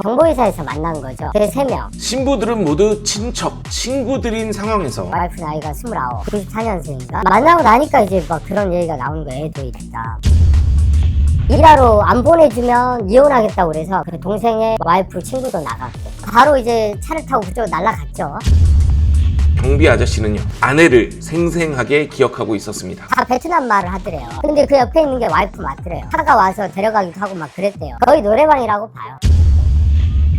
정보회사에서 만난 거죠. 그 3명. 신부들은 모두 친척, 친구들인 상황에서 와이프 나이가 29, 94년생인가? 만나고 나니까 이제 막 그런 얘기가 나오는 거예요. 애도 있다. 일하러 안 보내주면 이혼하겠다고 그래서 그 동생의 와이프 친구도 나갔고 바로 이제 차를 타고 그쪽 날아갔죠. 경비 아저씨는요, 아내를 생생하게 기억하고 있었습니다. 다 베트남 말을 하더래요. 근데 그 옆에 있는 게 와이프 맞더래요. 차가 와서 데려가기도 하고 막 그랬대요. 거의 노래방이라고 봐요.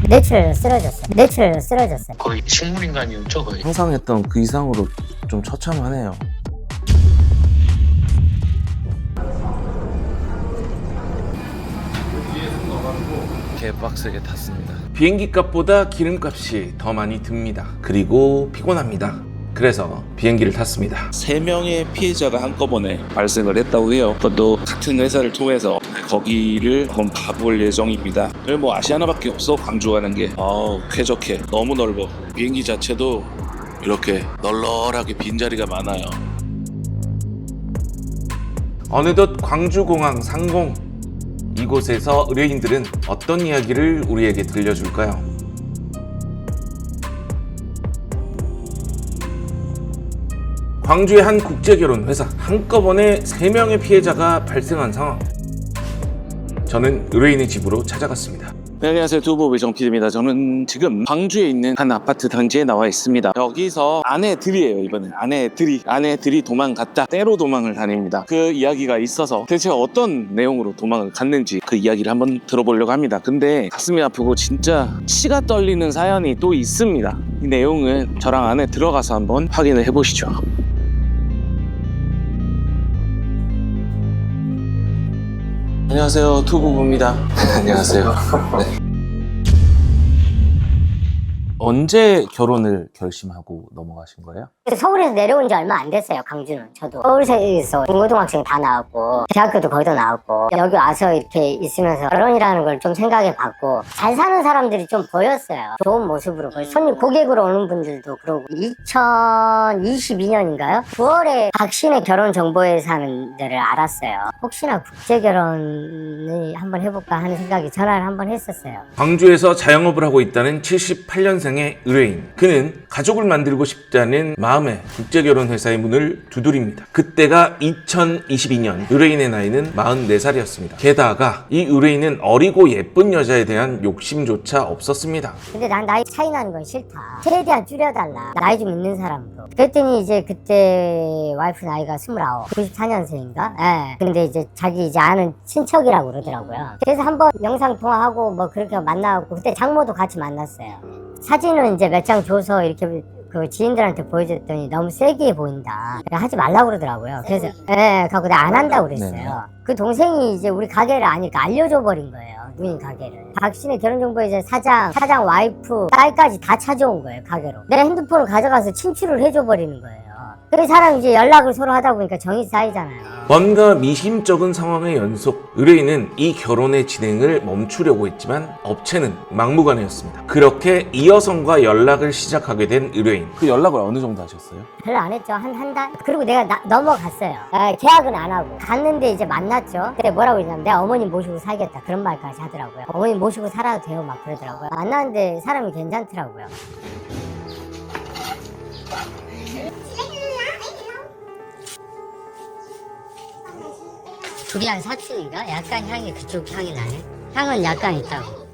뇌출 쓰러졌어요. 거의 식물인간이었죠 거의. 상상했던 그 이상으로 좀 처참하네요. 개빡세게 탔습니다. 비행기 값보다 기름값이 더 많이 듭니다. 그리고 피곤합니다. 그래서 비행기를 탔습니다. 3명의 피해자가 한꺼번에 발생을 했다고 해요. 그것도 같은 회사를 통해서 거기를 한번 가볼 예정입니다. 뭐 아시아나밖에 없어. 광주 가는 게 쾌적해. 너무 넓어. 비행기 자체도 이렇게 널널하게 빈자리가 많아요. 어느덧 광주공항 상공. 이곳에서 의뢰인들은 어떤 이야기를 우리에게 들려줄까요? 광주의 한 국제결혼회사, 한꺼번에 3명의 피해자가 발생한 상황. 저는 의뢰인의 집으로 찾아갔습니다. 네, 안녕하세요. 두부부의 정PD입니다. 저는 지금 광주에 있는 한 아파트 단지에 나와 있습니다. 여기서 아내들이에요. 이번엔 아내들이 도망갔다. 때로 도망을 다닙니다. 그 이야기가 있어서 대체 어떤 내용으로 도망을 갔는지 그 이야기를 한번 들어보려고 합니다. 근데 가슴이 아프고 진짜 치가 떨리는 사연이 또 있습니다. 이 내용은 저랑 안에 들어가서 한번 확인을 해보시죠. 안녕하세요. 투부부입니다. 안녕하세요. 네. 언제 결혼을 결심하고 넘어가신 거예요? 서울에서 내려온 지 얼마 안 됐어요. 광주는. 저도 서울에서 중고등학생 다 나왔고 대학교도 거기다 나왔고 여기 와서 이렇게 있으면서 결혼이라는 걸 좀 생각해 봤고 잘 사는 사람들이 좀 보였어요. 좋은 모습으로. 손님 고객으로 오는 분들도 그러고 2022년인가요? 9월에 박신의 결혼정보회사 사는 데를 알았어요. 혹시나 국제결혼을 한번 해볼까 하는 생각에 전화를 한번 했었어요. 광주에서 자영업을 하고 있다는 78년생의 의뢰인. 그는 가족을 만들고 싶다는 마음에 국제결혼회사의 문을 두드립니다. 그때가 2022년. 의뢰인의 나이는 44살이었습니다. 게다가 이 의뢰인은 어리고 예쁜 여자에 대한 욕심조차 없었습니다. 근데 난 나이 차이 나는 건 싫다. 최대한 줄여달라. 나이 좀 있는 사람으로. 그랬더니 이제 그때 와이프 나이가 29, 94년생인가? 예. 근데 이제 자기 이제 아는 친척이라고 그러더라고요. 그래서 한번 영상통화하고 뭐 그렇게 만나고 그때 장모도 같이 만났어요. 사진은 이제 몇 장 줘서 이렇게 그 지인들한테 보여줬더니 너무 세게 보인다. 하지 말라고 그러더라고요. 그래서 갖고 내가 안 한다고 그랬어요. 네네. 그 동생이 이제 우리 가게를 아니까 알려줘 버린 거예요. 누님 가게를. 박신의 결혼정보회사 사장 와이프 딸까지 다 찾아온 거예요. 가게로. 내 핸드폰을 가져가서 친추를 해줘 버리는 거예요. 그 사람 이제 연락을 서로 하다 보니까 정이 쌓이잖아요. 뭔가 미심쩍은 상황의 연속. 의뢰인은 이 결혼의 진행을 멈추려고 했지만 업체는 막무가내였습니다. 그렇게 이 여성과 연락을 시작하게 된 의뢰인. 그 연락을 어느 정도 하셨어요? 별로 안 했죠. 한 달? 그리고 내가 넘어갔어요. 계약은 안 하고. 갔는데 이제 만났죠. 근데 뭐라고 그러냐면 내가 어머님 모시고 살겠다. 그런 말까지 하더라고요. 어머님 모시고 살아도 돼요. 막 그러더라고요. 만났는데 사람이 괜찮더라고요. 둘이 한 사촌인가? 약간 향이 그쪽 향이 나네. 향은 약간 있다고.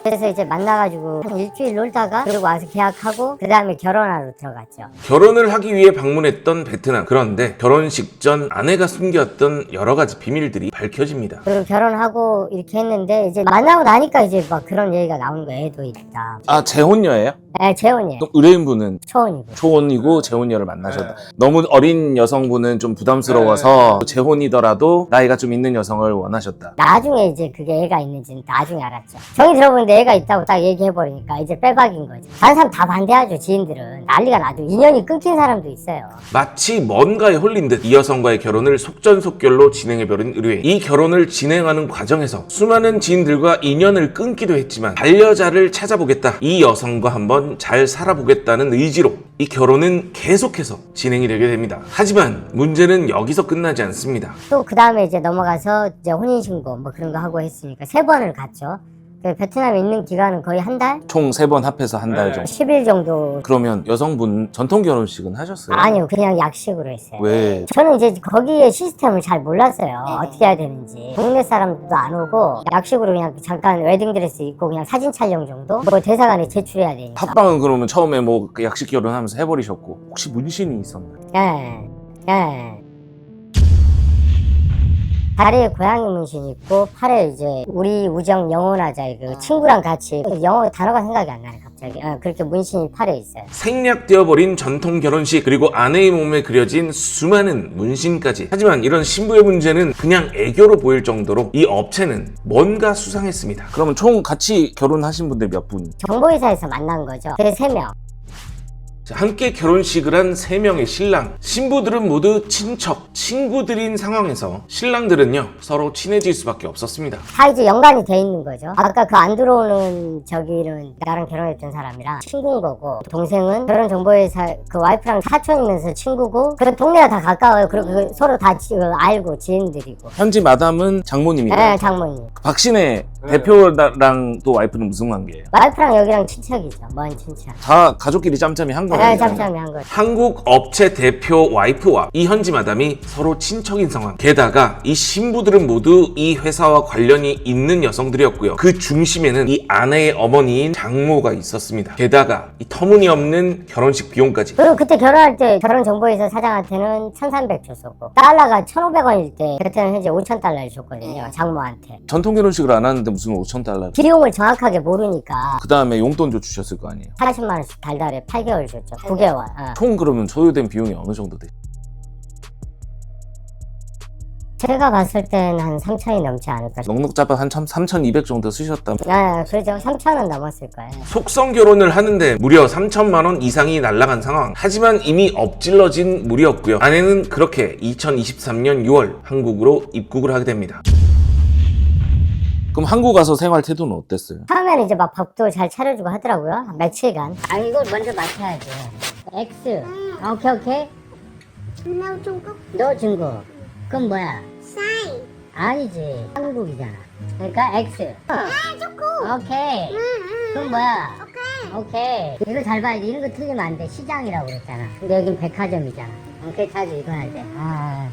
그래서 이제 만나가지고 한 일주일 놀다가 그리고 와서 계약하고 그 다음에 결혼하러 들어갔죠. 결혼을 하기 위해 방문했던 베트남. 그런데 결혼식 전 아내가 숨겼던 여러 가지 비밀들이 밝혀집니다. 그리고 결혼하고 이렇게 했는데 이제 만나고 나니까 이제 막 그런 얘기가 나오는 거예요. 애도 있다. 아, 재혼녀예요? 네, 재혼이에요. 그럼 의뢰인분은 초혼이고. 초혼이고 재혼녀를 만나셨다. 너무 어린 여성분은 좀 부담스러워서 재혼이더라도 나이가 좀 있는 여성을 원하셨다. 나중에 이제 그게 애가 있는지는 나중에 알았죠. 정이 들어보는데 애가 있다고 딱 얘기해버리니까 이제 빼박인 거지. 다른 사람 다 반대하죠. 지인들은. 난리가 나죠. 인연이 끊긴 사람도 있어요. 마치 뭔가에 홀린 듯 이 여성과의 결혼을 속전속결로 진행해버린 의뢰인. 이 결혼을 진행하는 과정에서 수많은 지인들과 인연을 끊기도 했지만 반려자를 찾아보겠다. 이 여성과 한번 잘 살아보겠다는 의지로 이 결혼은 계속해서 진행이 되게 됩니다. 하지만 문제는 여기서 끝나지 않습니다. 또 그 다음에 이제 넘어가서 이제 혼인신고 뭐 그런 거 하고 했으니까 3번을 갔죠. 그 베트남에 있는 기간은 거의 한 달? 총 3번 합해서 한 달 정도. 10일 정도. 그러면 여성분 전통 결혼식은 하셨어요? 아니요, 그냥 약식으로 했어요. 왜? 저는 이제 거기에 시스템을 잘 몰랐어요. 어떻게 해야 되는지. 동네 사람들도 안 오고 약식으로 그냥 잠깐 웨딩드레스 입고 그냥 사진 촬영 정도? 뭐 대사관에 제출해야 되니까. 팟빵은 그러면 처음에 뭐 약식 결혼하면서 해버리셨고 혹시 문신이 있었나요? 예, 예. 다리에 고양이 문신 있고 팔에 이제 우리 우정 영원하자 그 친구랑 같이 영어 단어가 생각이 안 나네 갑자기. 그렇게 문신이 팔에 있어요. 생략되어버린 전통 결혼식 그리고 아내의 몸에 그려진 수많은 문신까지. 하지만 이런 신부의 문제는 그냥 애교로 보일 정도로 이 업체는 뭔가 수상했습니다. 그러면 총 같이 결혼하신 분들 몇 분? 정보회사에서 만난 거죠. 그 3명. 자, 함께 결혼식을 한 3명의 신랑. 신부들은 모두 친척, 친구들인 상황에서 신랑들은요 서로 친해질 수밖에 없었습니다. 다 이제 연관이 돼 있는 거죠. 아까 그 안 들어오는 저기는 나랑 결혼했던 사람이랑 친구인 거고, 동생은 결혼정보회사 그 와이프랑 사촌이면서 친구고, 그리고 동네가 다 가까워요. 그리고 서로 다 알고 지인들이고. 현지 마담은 장모님이고. 네, 장모님. 박신혜 대표랑 또 와이프는 무슨 관계예요? 와이프랑 여기랑 친척이죠. 먼 친척. 다 가족끼리 짬짬이 한 거예요? 네, 짬짬이 한 거죠. 한국 업체 대표 와이프와 이 현지 마담이 서로 친척인 상황. 게다가 이 신부들은 모두 이 회사와 관련이 있는 여성들이었고요. 그 중심에는 이 아내의 어머니인 장모가 있었습니다. 게다가 이 터무니없는 결혼식 비용까지. 그리고 그때 결혼할 때 결혼정보회사 사장한테는 1,300 줬었고, 달러가 1,500원일 때 그때는 현재 5,000달러를 줬거든요. 장모한테. 전통 결혼식을 안 하는데 무슨 5,000달러? 비용을 정확하게 모르니까 그 다음에 용돈도 주셨을 거 아니에요? 40만 원씩 달달에 8개월 줬죠. 9개월. 총 그러면 소요된 비용이 어느 정도 돼요? 제가 봤을 땐 한 3,000이 넘지 않을까 싶어요. 넉넉 잡아 한 3,200 정도 쓰셨다면 네, 그렇죠. 3,000원 넘었을 거예요. 속성 결혼을 하는데 무려 3천만 원 이상이 날아간 상황. 하지만 이미 엎질러진 물이었고요. 아내는 그렇게 2023년 6월 한국으로 입국을 하게 됩니다. 그럼 한국 가서 생활 태도는 어땠어요? 처음에는 이제 막 밥도 잘 차려주고 하더라고요. 며칠간. 아, 이걸 먼저 맞춰야지. X. 오케이, 오케이. 너 중국 너 중국. 그럼 뭐야? sai. 아니지. 한국이잖아. 그러니까 X. 중국. 오케이. 그럼 뭐야? 오케이. 이거 잘 봐야지. 이런 거 틀리면 안 돼. 시장이라고 그랬잖아. 근데 여긴 백화점이잖아. 오케이, 자주 이거 해야 돼.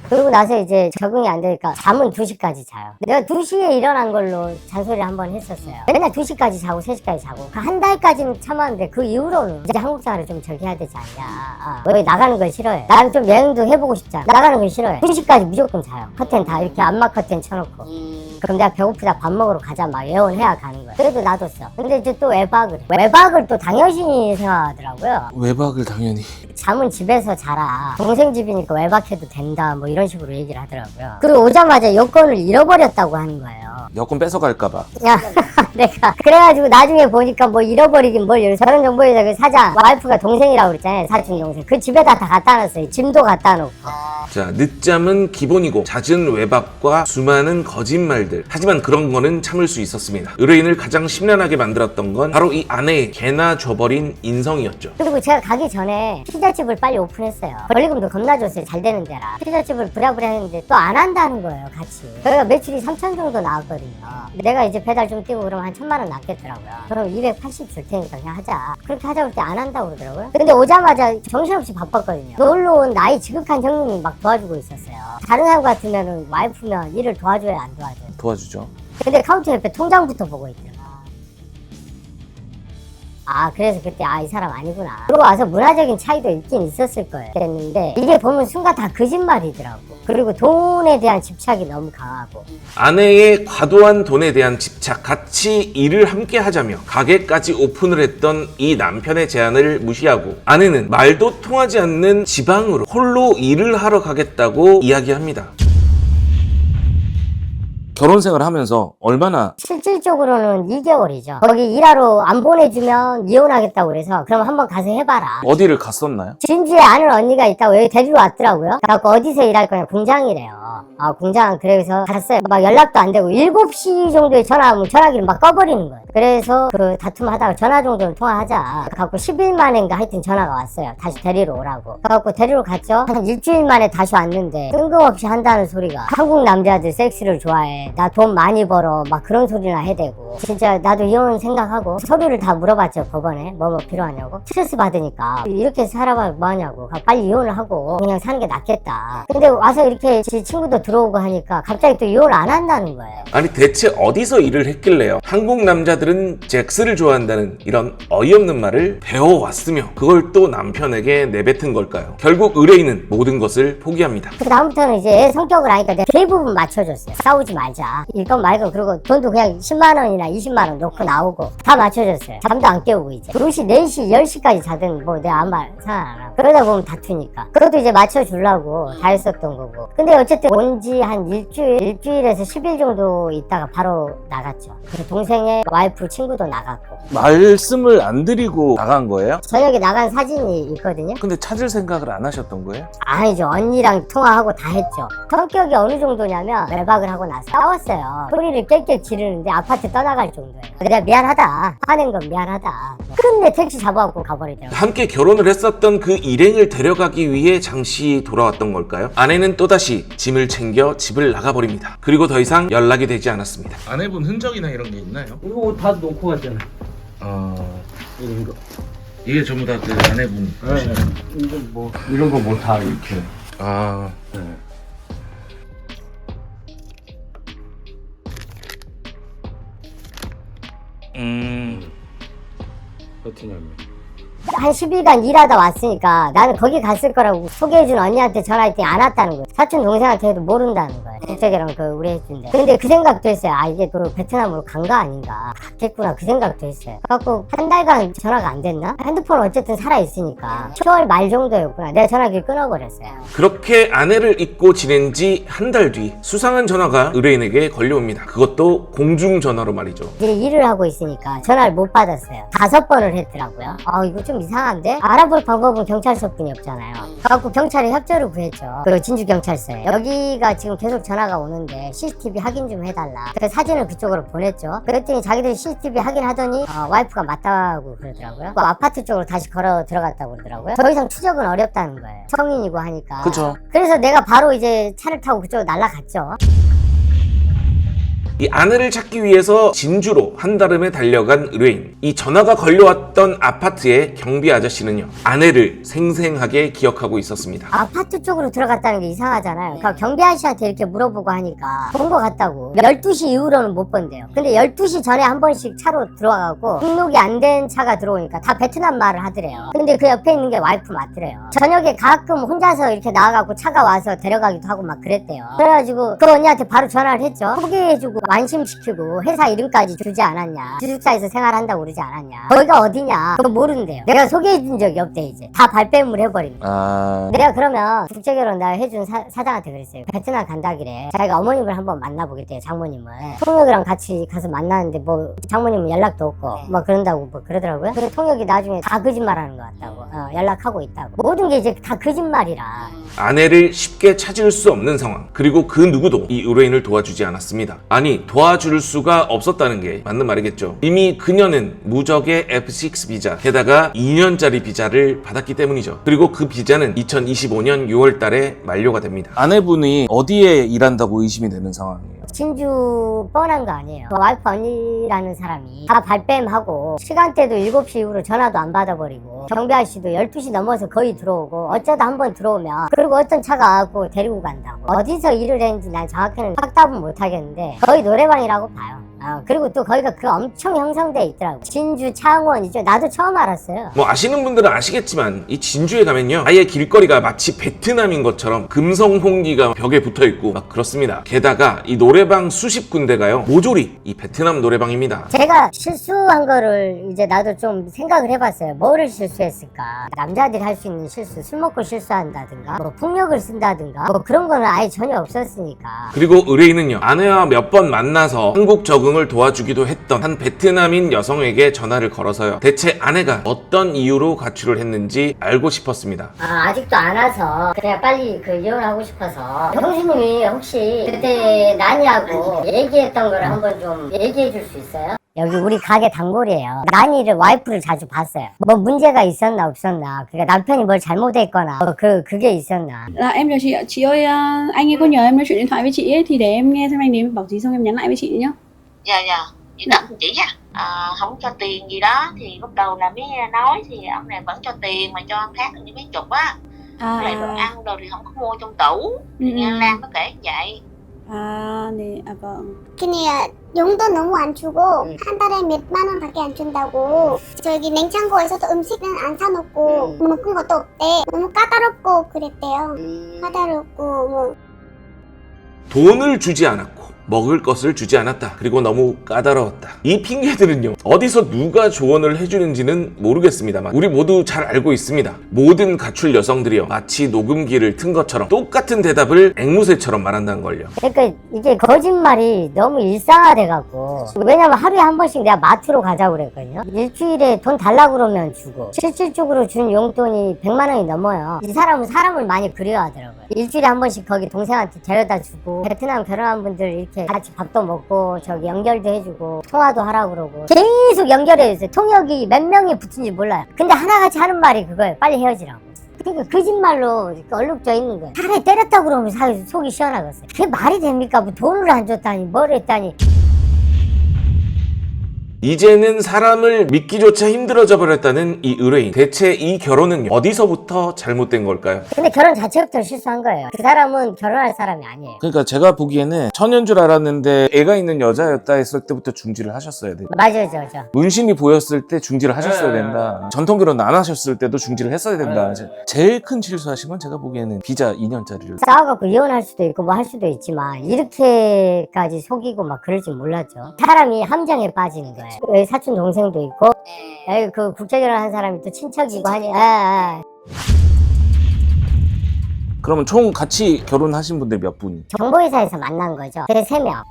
그러고 나서 이제 적응이 안 되니까 잠은 2시까지 자요. 내가 2시에 일어난 걸로 잔소리를 한번 했었어요. 맨날 2시까지 자고 3시까지 자고. 한 달까지는 참았는데 그 이후로는 이제 한국 생활을 좀 저기 해야 되지 않냐. 왜 나가는 걸 싫어해. 나는 좀 여행도 해보고 싶잖아. 나가는 걸 싫어해. 2시까지 무조건 자요. 커튼 다 이렇게 암막 커튼 쳐놓고. 그럼 내가 배고프다 밥 먹으러 가자 막 예언해야 가는 거야. 그래도 놔뒀어. 근데 이제 또 외박을 해. 외박을 또 당연시 생각하더라고요. 외박을 당연히. 잠은 집에서 자라. 동생 집이니까 외박해도 된다. 뭐 이런 식으로 얘기를 하더라고요. 그리고 오자마자 여권을 잃어버렸다고 하는 거예요. 여권 뺏어갈까봐. 야, 내가 그래가지고 나중에 보니까 뭐 잃어버리긴 뭘. 결혼정보회사 그 사장 와이프가 동생이라고 그랬잖아요. 사촌 동생. 그 집에다 다 갖다 놨어요. 짐도 갖다 놓고. 자, 늦잠은 기본이고 잦은 외박과 수많은 거짓말들. 하지만 그런 거는 참을 수 있었습니다. 의뢰인을 가장 심란하게 만들었던 건 바로 이 아내의 개나 줘버린 인성이었죠. 그리고 제가 가기 전에 피자집을 빨리 오픈했어요. 권리금도 겁나 줬어요. 잘 되는 데라. 피자집을 부랴부랴 했는데 또 안 한다는 거예요. 같이. 그러니까 매출이 3,000 정도 나왔거든요. 내가 이제 배달 좀 뛰고 그러면 한 1,000만 원 남겠더라고요. 그럼 280 줄 테니까 그냥 하자. 그렇게 하자고 할 때 안 한다고 그러더라고요. 근데 오자마자 정신없이 바빴거든요. 놀러 온 나이 지극한 형님이 막 도와주고 있었어요. 다른 사람 같으면 와이프면 일을 도와줘야 안 도와줘요. 도와주죠. 근데 카운터 옆에 통장부터 보고 있더라고요. 그래서 그때 이 사람 아니구나. 그러고 와서 문화적인 차이도 있긴 있었을 거예요. 그랬는데 이게 보면 순간 다 거짓말이더라고. 그리고 돈에 대한 집착이 너무 강하고. 아내의 과도한 돈에 대한 집착, 같이 일을 함께 하자며 가게까지 오픈을 했던 이 남편의 제안을 무시하고 아내는 말도 통하지 않는 지방으로 홀로 일을 하러 가겠다고 이야기합니다. 결혼 생활을 하면서 얼마나 실질적으로는 2개월이죠. 거기 일하러 안 보내주면 이혼하겠다고 그래서 그럼 한번 가서 해봐라. 어디를 갔었나요? 진주에 아는 언니가 있다고 여기 데리러 왔더라고요. 그래갖고 어디서 일할 거냐, 공장이래요. 공장. 그래서 갔어요. 막 연락도 안 되고 7시 정도에 전화하면 전화기를 막 꺼버리는 거예요. 그래서 그 다툼하다가 전화 정도는 통화하자. 그래갖고 10일 만인가 하여튼 전화가 왔어요. 다시 데리러 오라고. 그래갖고 데리러 갔죠. 한 일주일 만에 다시 왔는데 뜬금없이 한다는 소리가 한국 남자들 섹스를 좋아해. 돼. 나 돈 많이 벌어. 막 그런 소리나 해대고. 진짜 나도 이혼 생각하고 서류를 다 물어봤죠, 법원에. 뭐 필요하냐고. 스트레스 받으니까 이렇게 살아봐 뭐하냐고. 빨리 이혼을 하고 그냥 사는 게 낫겠다. 근데 와서 이렇게 지 친구도 들어오고 하니까 갑자기 또 이혼을 안 한다는 거예요. 아니 대체 어디서 일을 했길래요? 한국 남자들은 잭스를 좋아한다는 이런 어이없는 말을 배워왔으며 그걸 또 남편에게 내뱉은 걸까요? 결국 의뢰인은 모든 것을 포기합니다. 그 다음부터는 이제 애 성격을 아니까 내가 대부분 맞춰줬어요. 싸우지 말자. 일건 말건 그리고 돈도 그냥 10만 원이나 20만 원 놓고 나오고 다 맞춰줬어요. 잠도 안 깨우고 이제 2시, 4시, 10시까지 자든 뭐 내가 아무 말 상관 안 하고 그러다 보면 다투니까 그것도 이제 맞춰주려고 다 했었던 거고. 근데 어쨌든 온 지 한 일주일에서 10일 정도 있다가 바로 나갔죠. 그래서 동생의 와이프 친구도 나갔고 말씀을 안 드리고 나간 거예요? 저녁에 나간 사진이 있거든요. 근데 찾을 생각을 안 하셨던 거예요? 아니죠. 언니랑 통화하고 다 했죠. 성격이 어느 정도냐면 외박을 하고 나서 싸웠어요. 소리를 깰깰 지르는데 아파트 떠나갈 정도예요. 내가 미안하다. 화낸 건 미안하다. 끝내 택시 잡아갖고 가버리더라고요. 함께 결혼을 했었던 그 일행을 데려가기 위해 장씨 돌아왔던 걸까요? 아내는 또다시 짐을 챙겨 집을 나가버립니다. 그리고 더 이상 연락이 되지 않았습니다. 아내분 흔적이나 이런 게 있나요? 이거 다 놓고 갔잖아. 이런 거. 이게 전부 다 그 아내분. 이거 뭐 이런 거 뭐 다 이렇게. 아. 베트남에. 한 10일간 일하다 왔으니까 나는 거기 갔을 거라고 소개해준 언니한테 전화했더니 안 왔다는 거예요. 사촌 동생한테 해도 모른다는 거예요. 국적이랑 그 우리 해준대. 근데 그 생각도 했어요. 아 이게 또 베트남으로 간 거 아닌가. 갔겠구나 그 생각도 했어요. 그래갖고 한 달간 전화가 안 됐나? 핸드폰 어쨌든 살아있으니까 10월 말 정도였구나. 내가 전화기를 끊어버렸어요. 그렇게 아내를 잊고 지낸 지 한 달 뒤 수상한 전화가 의뢰인에게 걸려옵니다. 그것도 공중전화로 말이죠. 이제 일을 하고 있으니까 전화를 못 받았어요. 5번을 했더라고요. 이거 좀 이상한데? 알아볼 방법은 경찰서뿐이 없잖아요. 그래갖고 경찰에 협조를 구했죠. 그 진주경찰서에. 여기가 지금 계속 전화가 오는데 CCTV 확인 좀 해달라. 그래서 사진을 그쪽으로 보냈죠. 그랬더니 자기들이 CCTV 확인하더니 와이프가 맞다고 그러더라고요. 그 아파트 쪽으로 다시 걸어 들어갔다고 그러더라고요. 더 이상 추적은 어렵다는 거예요. 성인이고 하니까. 그쵸. 그래서 내가 바로 이제 차를 타고 그쪽으로 날아갔죠. 이 아내를 찾기 위해서 진주로 한달음에 달려간 의뢰인. 이 전화가 걸려왔던 아파트의 경비 아저씨는요, 아내를 생생하게 기억하고 있었습니다. 아파트 쪽으로 들어갔다는 게 이상하잖아요. 그러니까 경비 아저씨한테 이렇게 물어보고 하니까 본 것 같다고. 12시 이후로는 못 본대요. 근데 12시 전에 한 번씩 차로 들어와가고 등록이 안 된 차가 들어오니까 다 베트남 말을 하더래요. 근데 그 옆에 있는 게 와이프 맞더래요. 저녁에 가끔 혼자서 이렇게 나와가고 차가 와서 데려가기도 하고 막 그랬대요. 그래가지고 그 언니한테 바로 전화를 했죠. 소개해주고 안심시키고 회사 이름까지 주지 않았냐. 기숙사에서 생활한다고 그러지 않았냐. 거기가 어디냐. 그거 모른대요. 내가 소개해준 적이 없대 이제. 다 발뺌을 해버린 거야. 내가 그러면 국제결혼 내가 해준 사장한테 그랬어요. 베트남 간다기래. 자기가 어머님을 한번 만나보겠대요. 장모님을. 통역이랑 같이 가서 만나는데 뭐 장모님은 연락도 없고 뭐 그런다고 뭐 그러더라고요. 근데 통역이 나중에 다 거짓말하는 것 같다고. 연락하고 있다고. 모든 게 이제 다 거짓말이라. 아내를 쉽게 찾을 수 없는 상황. 그리고 그 누구도 이 의뢰인을 도와주지 않았습니다. 아니 도와줄 수가 없었다는 게 맞는 말이겠죠. 이미 그녀는 무적의 F6 비자, 게다가 2년짜리 비자를 받았기 때문이죠. 그리고 그 비자는 2025년 6월 달에 만료가 됩니다. 아내분이 어디에 일한다고 의심이 되는 상황이에요? 진주 뻔한 거 아니에요. 와이프 언니라는 사람이 다 발뺌하고 시간대도 7시 이후로 전화도 안 받아버리고 경비 아저씨도 12시 넘어서 거의 들어오고 어쩌다 한번 들어오면 그리고 어떤 차가 와갖고 데리고 간다고. 어디서 일을 했는지 난 정확히는 확답은 못하겠는데 거의 노래방이라고 봐요. 그리고 또 거기가 그 엄청 형성돼 있더라고. 진주, 창원이죠. 나도 처음 알았어요. 뭐 아시는 분들은 아시겠지만 이 진주에 가면요, 아예 길거리가 마치 베트남인 것처럼 금성 홍기가 벽에 붙어있고 막 그렇습니다. 게다가 이 노래방 수십 군데가요, 모조리 이 베트남 노래방입니다. 제가 실수한 거를 이제 나도 좀 생각을 해봤어요. 뭐를 실수했을까? 남자들이 할 수 있는 실수, 술 먹고 실수한다든가 뭐 폭력을 쓴다든가 뭐 그런 거는 아예 전혀 없었으니까. 그리고 의뢰인은요, 아내와 몇 번 만나서 한국 적응 등을 도와주기도 했던 한 베트남인 여성에게 전화를 걸어서요. 대체 아내가 어떤 이유로 가출을 했는지 알고 싶었습니다. 아직도 안 와서 그냥 빨리 이혼하고 싶어서 형수님이 혹시 그때 난이하고 얘기했던 걸 한번 좀 얘기해 줄 수 있어요? 여기 우리 가게 단골이에요. 난이를 와이프를 자주 봤어요. 뭐 문제가 있었나 없었나, 그러니까 남편이 뭘 잘못했거나 그게 있었나. Là em chào chị ạ. Chị ơi, anh ấy có nhờ em nói chuyện điện thoại với chị ấy thì để em nghe xem anh đến bảo gì xong em nhắn lại với chị nhá. Dạ chị đợi chị nha. Không cho tiền gì đó thì lúc đầu là mới nói thì ông này vẫn cho tiền mà cho ăn khác như mấy chục á. Lại đồ ăn rồi thì không có mua trong tủ. Thì nghe Lan nó kể vậy. 네, vâng. 근데 용돈 너무 안 주고 한 달에 몇만 원밖에 안 준다고. 저기 냉장고에서도 음식은 안 사놓고 먹은 것도 없대. 너무 까다롭고 그랬대요. 까다롭고 뭐. 돈을 주지 않았고 먹을 것을 주지 않았다. 그리고 너무 까다로웠다. 이 핑계들은요, 어디서 누가 조언을 해주는지는 모르겠습니다만 우리 모두 잘 알고 있습니다. 모든 가출 여성들이요, 마치 녹음기를 튼 것처럼 똑같은 대답을 앵무새처럼 말한다는 걸요. 그러니까 이게 거짓말이 너무 일상화돼갖고, 왜냐면 하루에 한 번씩 내가 마트로 가자고 그랬거든요. 일주일에 돈 달라고 그러면 주고, 실질적으로 준 용돈이 100만 원이 넘어요. 이 사람은 사람을 많이 그리워하더라고요. 일주일에 한 번씩 거기 동생한테 데려다 주고, 베트남 결혼한 분들 이렇게 같이 밥도 먹고 저기 연결도 해주고 통화도 하라고 그러고 계속 연결해주세요. 통역이 몇 명이 붙은지 몰라요. 근데 하나같이 하는 말이 그거예요. 빨리 헤어지라고. 그러니까 거짓말로 이렇게 얼룩져 있는 거예요. 차라리 때렸다고 그러면 속이 시원하겠어요. 그게 말이 됩니까? 뭐 돈을 안 줬다니 뭘 했다니. 이제는 사람을 믿기조차 힘들어져 버렸다는 이 의뢰인. 대체 이 결혼은 어디서부터 잘못된 걸까요? 근데 결혼 자체부터 실수한 거예요. 그 사람은 결혼할 사람이 아니에요. 그러니까 제가 보기에는 처녀인 줄 알았는데 애가 있는 여자였다 했을 때부터 중지를 하셨어야 돼요. 맞아요. 문신이 보였을 때 중지를 하셨어야 된다. 전통 결혼 안 하셨을 때도 중지를 했어야 된다. 제일 큰 실수하신 건 제가 보기에는 비자 2년짜리를. 싸워갖고 이혼할 수도 있고 뭐 할 수도 있지만 이렇게까지 속이고 막 그럴 줄 몰랐죠. 사람이 함정에 빠지는 거예요. 여기 사촌 동생도 있고 여기 그 국제결혼한 사람이 또 친척이고 하니. 그러면 총 같이 결혼하신 분들 몇 분이? 정보회사에서 만난 거죠. 그래서 3명.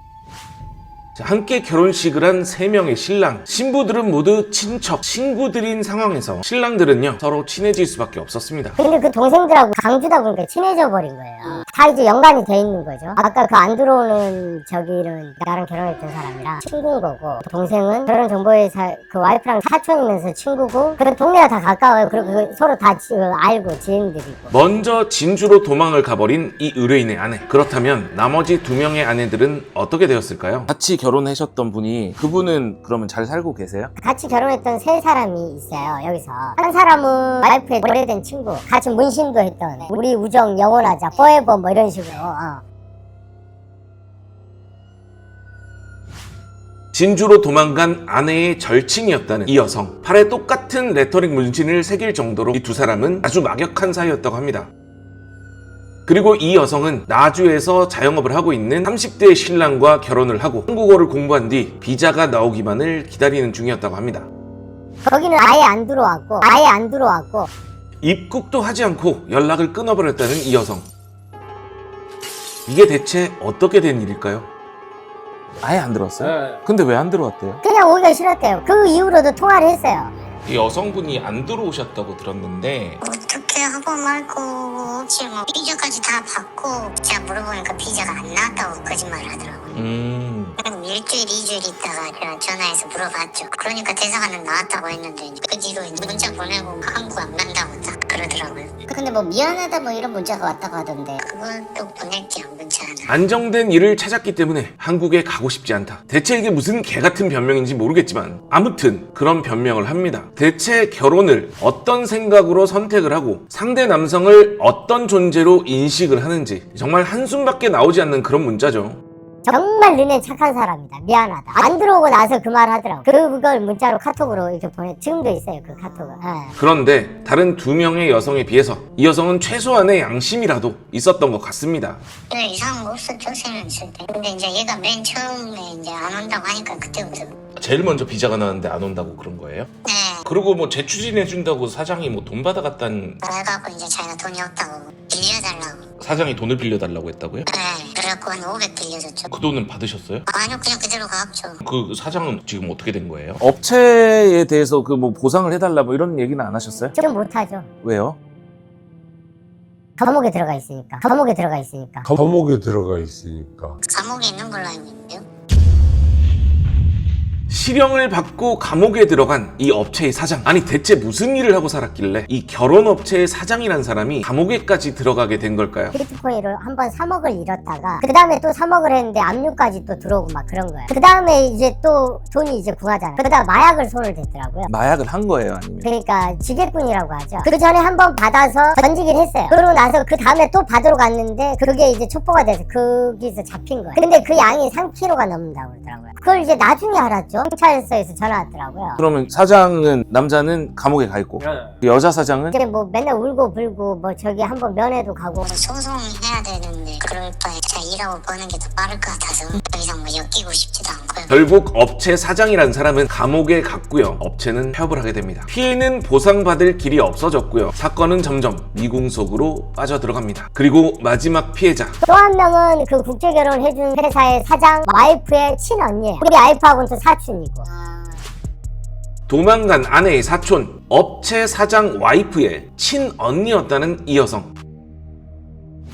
함께 결혼식을 한 3명의 신랑. 신부들은 모두 친척, 친구들인 상황에서 신랑들은요, 서로 친해질 수밖에 없었습니다. 근데 그 동생들하고 강주다 보니까 친해져 버린 거예요. 다 이제 연관이 돼 있는 거죠. 아까 그 안 들어오는 저기는 나랑 결혼했던 사람이랑 친구인 거고, 동생은 결혼정보회사 그 와이프랑 사촌이면서 친구고, 그리고 동네가 다 가까워요. 그리고 서로 다 알고 지인들이고. 먼저 진주로 도망을 가버린 이 의뢰인의 아내. 그렇다면 나머지 2명의 아내들은 어떻게 되었을까요? 같이 결혼하셨던 분이, 그분은 그러면 잘 살고 계세요? 같이 결혼했던 3사람이 있어요. 여기서 한 사람은 와이프의 오래된 친구, 같이 문신도 했던, 우리 우정 영원하자 forever 뭐 이런 식으로. 진주로 도망간 아내의 절친이었다는 이 여성. 팔에 똑같은 레터링 문신을 새길 정도로 이 2사람은 아주 막역한 사이였다고 합니다. 그리고 이 여성은 나주에서 자영업을 하고 있는 30대의 신랑과 결혼을 하고 한국어를 공부한 뒤 비자가 나오기만을 기다리는 중이었다고 합니다. 거기는 아예 안 들어왔고 입국도 하지 않고 연락을 끊어버렸다는 이 여성. 이게 대체 어떻게 된 일일까요? 아예 안 들어왔어요? 근데 왜 안 들어왔대요? 그냥 오기가 싫었대요. 그 이후로도 통화를 했어요. 이 여성분이 안 들어오셨다고 들었는데, 어떻게 하고 말고 혹시 뭐 비자까지 다 받고 제가 물어보니까 비자가 안 나왔다고 거짓말을 하더라고요. 그럼 일주일, 2주일 있다가 제가 전화해서 물어봤죠. 그러니까 대사관은 나왔다고 했는데 그 뒤로 문자 보내고 한국 안 간다고 딱 그러더라고요. 근데 뭐 미안하다 뭐 이런 문자가 왔다고 하던데 그건 또 보낼게요, 문자 하나. 안정된 일을 찾았기 때문에 한국에 가고 싶지 않다. 대체 이게 무슨 개같은 변명인지 모르겠지만 아무튼 그런 변명을 합니다. 대체 결혼을 어떤 생각으로 선택을 하고 상대 남성을 어떤 존재로 인식을 하는지 정말 한숨밖에 나오지 않는 그런 문자죠. 정말 너네 착한 사람이다. 미안하다. 안 들어오고 나서 그 말 하더라고. 그걸 문자로 카톡으로 이렇게 지금도 있어요. 그 카톡은. 그런데 다른 2명의 여성에 비해서 이 여성은 최소한의 양심이라도 있었던 것 같습니다. 네, 이상한 거 없었죠, 생일 있을 때. 근데 이제 얘가 맨 처음에 이제 안 온다고 하니까 그때부터. 제일 먼저 비자가 나왔는데 안 온다고 그런 거예요? 네. 그리고 뭐 재추진해준다고 사장이 뭐 돈 받아갔다는. 그래갖고 이제 자기가 돈이 없다고 빌려달라고. 사장이 돈을 빌려달라고 했다고요? 네. 그래갖고 한 500 빌려줬죠. 그 돈은 받으셨어요? 아니요, 그냥 그대로 갔죠. 그 사장은 지금 어떻게 된 거예요? 업체에 대해서 그 뭐 보상을 해달라 뭐 이런 얘기는 안 하셨어요? 좀 못하죠. 왜요? 감옥에 들어가 있으니까. 감옥에 들어가 있으니까. 감옥에 들어가 있으니까. 감옥에 있는 걸로 알고 있는데요. 실형을 받고 감옥에 들어간 이 업체의 사장. 아니 대체 무슨 일을 하고 살았길래 이 결혼업체의 사장이란 사람이 감옥에까지 들어가게 된 걸까요? 비트코인을 한번 3억을 잃었다가 그 다음에 또 3억을 했는데 압류까지 또 들어오고 막 그런 거예요. 그 다음에 이제 또 돈이 이제 궁하잖아요. 그러다 마약을 손을 댔더라고요. 마약을 한 거예요, 아니면? 그러니까 지게꾼이라고 하죠. 그 전에 한번 받아서 던지긴 했어요. 그러고 나서 그 다음에 또 받으러 갔는데 그게 이제 촉보가 돼서 거기서 잡힌 거예요. 근데 그 양이 3kg가 넘는다고 그러더라고요. 그걸 이제 나중에 알았죠. 경찰서에서 전화 왔더라고요. 그러면 사장은, 남자는 감옥에 가 있고 그 여자 사장은? 근데 뭐 맨날 울고 불고 뭐 저기 한번 면회도 가고. 소송해야 되는데 그럴 바에 제가 일하고 버는 게 더 빠를 것 같아서 더 이상 뭐 엮이고 싶지도 않고요. 결국 업체 사장이란 사람은 감옥에 갔고요. 업체는 폐업을 하게 됩니다. 피해는 보상받을 길이 없어졌고요. 사건은 점점 미궁 속으로 빠져들어갑니다. 그리고 마지막 피해자. 또 한 명은 그 국제결혼 해준 회사의 사장 와이프의 친언니예요. 우리 와이프하고는 또 사촌이고. 도망간 아내의 사촌, 업체 사장 와이프의 친언니였다는 이 여성.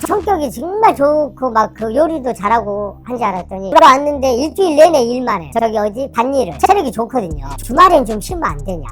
성격이 정말 좋고 막 그 요리도 잘하고 한 줄 알았더니 들어왔는데 일주일 내내 일만 해. 저기 어디 밭일을. 체력이 좋거든요. 주말엔 좀 쉬면 안 되냐.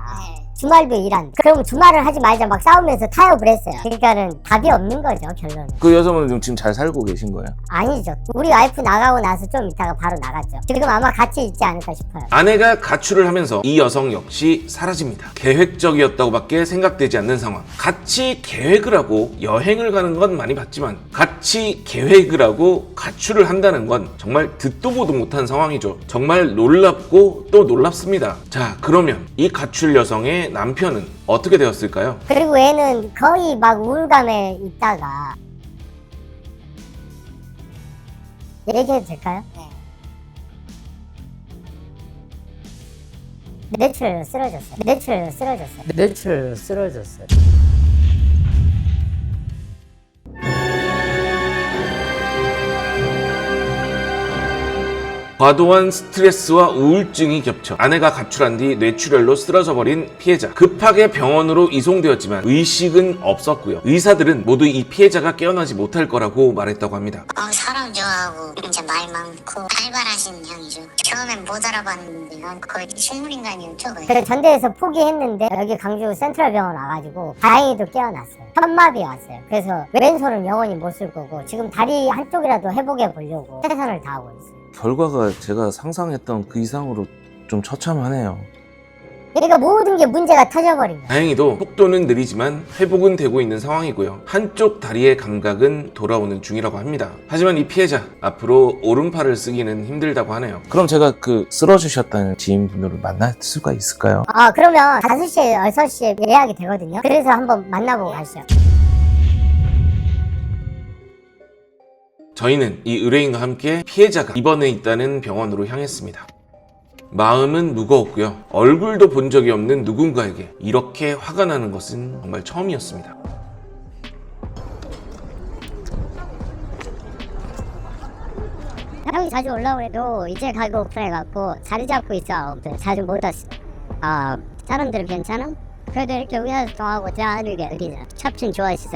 주말도 일한다. 그럼 주말을 하지 말자 막 싸우면서 타협을 했어요. 그러니까는 답이 없는 거죠, 결론은. 그 여성은 지금 잘 살고 계신 거예요? 아니죠. 우리 와이프 나가고 나서 좀 있다가 바로 나갔죠. 지금 아마 같이 있지 않을까 싶어요. 아내가 가출을 하면서 이 여성 역시 사라집니다. 계획적이었다고 밖에 생각되지 않는 상황. 같이 계획을 하고 여행을 가는 건 많이 봤지만 같이 계획을 하고 가출을 한다는 건 정말 듣도 보도 못한 상황이죠. 정말 놀랍고 또 놀랍습니다. 자, 그러면 이 가출 여성의 남편은 어떻게 되었을까요? 그리고 얘는 거의 막 우울감에 있다가 얘기해도 될까요? 뇌출혈로 쓰러졌어요. 뇌출혈로 쓰러졌어요. 과도한 스트레스와 우울증이 겹쳐 아내가 가출한 뒤 뇌출혈로 쓰러져 버린 피해자. 급하게 병원으로 이송되었지만 의식은 없었고요. 의사들은 모두 이 피해자가 깨어나지 못할 거라고 말했다고 합니다. 사람 좋아하고 이제 말 많고 활발하신 형이죠. 처음엔 못 알아봤는데 난 거의 식물인간이었죠. 거의. 그래서 전대에서 포기했는데 여기 강주 센트럴병원 와가지고 다행히도 깨어났어요. 현마비 왔어요. 그래서 왼손은 영원히 못 쓸 거고 지금 다리 한쪽이라도 회복해 보려고 최선을 다하고 있어요. 결과가 제가 상상했던 그 이상으로 좀 처참하네요. 그러니까 모든 게 문제가 터져버린 거예요. 다행히도 속도는 느리지만 회복은 되고 있는 상황이고요. 한쪽 다리의 감각은 돌아오는 중이라고 합니다. 하지만 이 피해자 앞으로 오른팔을 쓰기는 힘들다고 하네요. 그럼 제가 그 쓰러주셨다는 지인분들을 만날 수가 있을까요? 그러면 5시에 6시에 예약이 되거든요. 그래서 한번 만나보고 가시죠. 저희는 이 의뢰인과 함께 피해자가 입원해 있다는 병원으로 향했습니다. 마음은 무거웠고요. 얼굴도 본 적이 없는 누군가에게 이렇게 화가 나는 것은 정말 처음이었습니다. 형이 자주 올라오고 해도 이제 가고 오픈해갖고 자리 잡고 있어. 자주 못 왔어. 사람들은 괜찮아? 그래도 이렇게 의사소통하고 대화하는 게 어디냐. 찹친 좋아했어.